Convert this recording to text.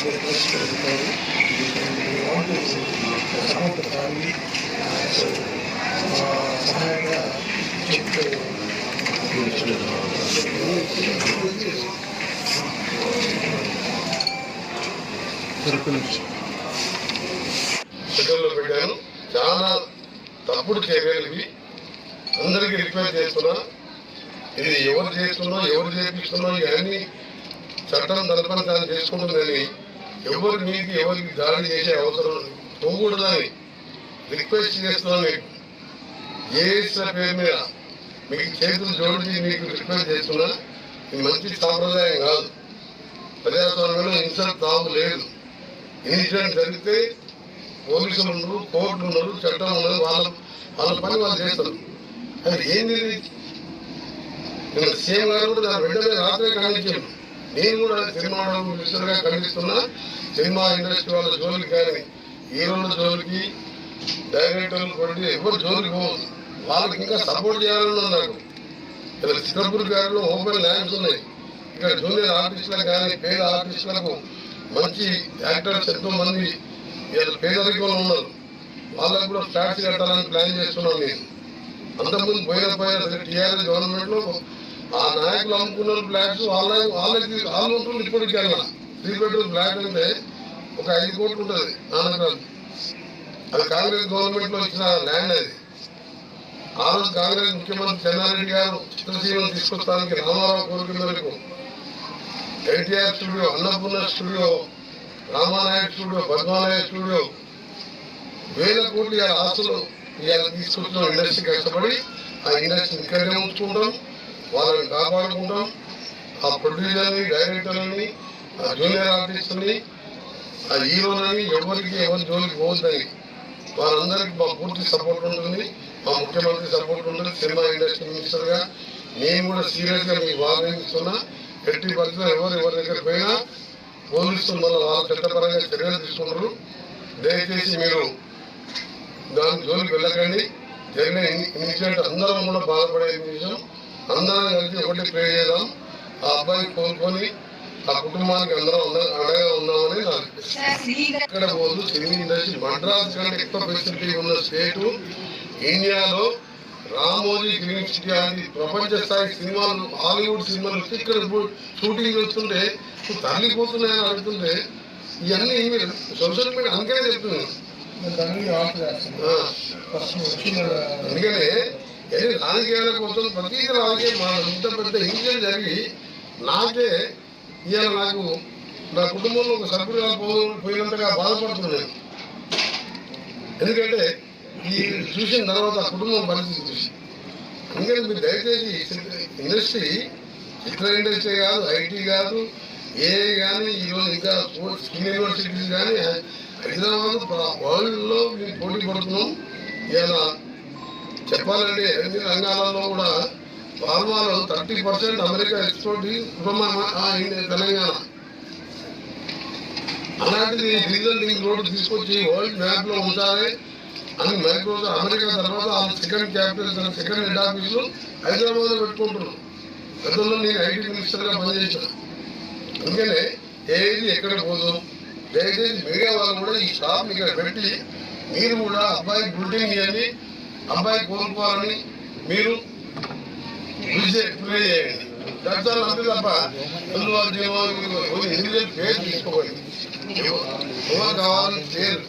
request to everybody. We want to support the family. So, సహాయంగా చెప్తూ సెకండ్లో పెట్టాను. చాలా తప్పుడు చర్యలు ఇవి. అందరికీ రిక్వెస్ట్ చేస్తున్నా, ఇది ఎవరు చేస్తున్నా ఎవరు చేపిస్తున్నా ఇవన్నీ చట్టం తలపని చేసుకుంటుందని ఎవరి మీకు ఎవరికి దాడి చేసే అవసరం పోకూడదని రిక్వెస్ట్ చేస్తున్నాను. మీకు ఏసిన పేరు మీద మీకు చేతులు జోడించి మీకు రిక్వెస్ట్ చేస్తున్నా. ఇది మంచి సాంప్రదాయం కాదు. ప్రజాస్వామ్యంలో హింస తాము లేదు. ఇన్సిడెంట్ జరిగితే పోలీసులు ఉండరు, కోర్టులు ఉండరు, చట్టం ఉండదు. వాళ్ళ పని వాళ్ళు చేస్తారు. అది ఏంది? నేను సీఎం గారు కూడా దాని వెంటనే రాత్రే ఖండించాను. నేను కూడా సినిమా మినిస్టర్గా ఖండిస్తున్నా. సినిమా ఇండస్ట్రీ వాళ్ళ జోలికి కానీ హీరోల జోలికి డైరెక్టర్లు కొట్టి ఎవరు జోలికి పోదు. వాళ్ళకి ఇంకా సపోర్ట్ చేయాలని నాకు. ఇక్కడ చిత్తపూర్ గారిలో ఓపెన్ ల్యాండ్స్ ఉన్నాయి. ఇక్కడ జూనియర్ ఆర్టిస్టులకు కానీ పేద ఆర్టిస్టులకు మంచి యాక్టర్స్ ఎంతో మంది పేదరికంలో ఉన్నారు. వాళ్ళకు కూడా ఫ్లాట్స్ కట్టాలని ప్లాన్ చేస్తున్నాను నేను. అంతకుముందు పోయిన టీఆర్ఎస్ గవర్నమెంట్లో ఆ నాయకులు అమ్ముకున్న ఫ్లాట్స్ వాళ్ళకి వాళ్ళు ఉంటుంది. ఇప్పటికి వెళ్ళా 3 bedroom ఫ్లాట్ అంటే ఒక 5 కోట్లు ఉంటుంది నాన్నగారు. అది కాంగ్రెస్ గవర్నమెంట్లో ఇచ్చిన ల్యాండ్. అది ఆ రోజు కాంగ్రెస్ ముఖ్యమంత్రి చెన్నారెడ్డి గారు చిత్రసీమను తీసుకొస్తానికి రామారావు కోరిక మేరకు NTR studio, Annapurna studio, Ramanaidu studio, Padmanaidu studio, 1000 కోట్లు ఆస్తులు ఇవాళ తీసుకొచ్చిన ఇండస్ట్రీ కష్టపడి ఆ ఇండస్ట్రీని ఇక్కడనే ఉంచుకుంటాం. వాళ్ళని కాపాడుకుంటాం. ఆ ప్రొడ్యూసర్ని, డైరెక్టర్ని, ఆ జూనియర్ ఆర్టిస్టుని, ఆ హీరోలని ఎవరి జోలికి పోవద్దని వాళ్ళందరికీ మా పూర్తి సపోర్ట్ ఉంటుంది. మా ముఖ్యమంత్రి సపోర్ట్ ఉంటుంది. సినిమా ఇండస్ట్రీ మినిస్టర్గా నేను కూడా సీరియస్గా మీకు వార్నిస్తున్నా. ఎట్టి పరిస్థితుల్లో ఎవరి దగ్గర పోయినా పోలీసులు మళ్ళీ వాళ్ళ చట్టపరంగా చర్యలు తీసుకుంటారు. దయచేసి మీరు దాని జోలికి వెళ్ళకండి. జరిగిన ఇన్సిడెంట్ అందరం కూడా బాధపడే విషయం. అందరం కలిసి ఒకటి ప్రే చేద్దాం. ఆ అబ్బాయి కోరుకొని ఆ కుటుంబానికి అందరం అండగా ఉన్నామని నాకు ఎక్కడ పోదు. సినిమా ఇండస్ట్రీ మద్రాస్ కంటే ఎక్కువ ఫెసిలిటీ ఉన్న స్టేటు ఇండియాలో. రామోజీ ఫిలిం సిటీ అని ప్రపంచ స్థాయి సినిమాలు, హాలీవుడ్ సినిమాలు ఇక్కడ షూటింగ్ వస్తుంటే తరలిపోతున్నాయని అడుగుతుంటే ఇవన్నీ సోషల్ మీడియా అందుకనే చెప్తున్నాను. అందుకనే రాజకీయాల కోసం ప్రతి రాజకీయం ఇంత పెద్ద ఇన్సిడెంట్ జరిగి నాకే ఇవాళ నాకు నా కుటుంబంలో ఒక సభ్యులుగా పోయినంతగా బాధపడుతున్నాను. ఎందుకంటే ఈ చూసిన తర్వాత కుటుంబం పరిస్థితి చూసి. అందుకని మీరు దయచేసి ఇండస్ట్రీ, చిత్ర ఇండస్ట్రీ కాదు, ఐటీ కాదు, ఏ కానీ ఈరోజు ఇంకా స్కిల్ యూనివర్సిటీస్ కానీ హైదరాబాద్ వరల్డ్లో మేము పోటీ పడుతున్నాం. ఇలా చెప్పాలంటే అన్ని రంగాలలో కూడా ఫార్మాలో 30% అమెరికా ఎక్స్పోర్ట్ తెలంగాణ. అలాంటిది డీజిల్ లింక్ రోడ్డు తీసుకొచ్చి వరల్డ్ మ్యాప్లో ఉంచాలి అని మైక్రోసాఫ్ట్ అమెరికా తర్వాత సెకండ్ క్యాపిటల్, సెకండ్ హెడ్ ఆఫీసులు హైదరాబాద్లో పెట్టుకుంటున్నాం. గతంలో నేను ఐటీ మినిస్టర్గా పనిచేశాను. అందుకనే ఏది ఎక్కడ పోదు. దయచేసి మీడియా వాళ్ళు కూడా ఈ షాప్ ఇక్కడ పెట్టి మీరు కూడా అబ్బాయి బిల్డింగ్ ఇవ్వండి, అబ్బాయి కోరుకోవాలని మీరు ప్రే చేయండి. దర్శనాలు అంతే తప్ప పేరు తీసుకోవాలి. ఎవరు కావాలని చేయరు.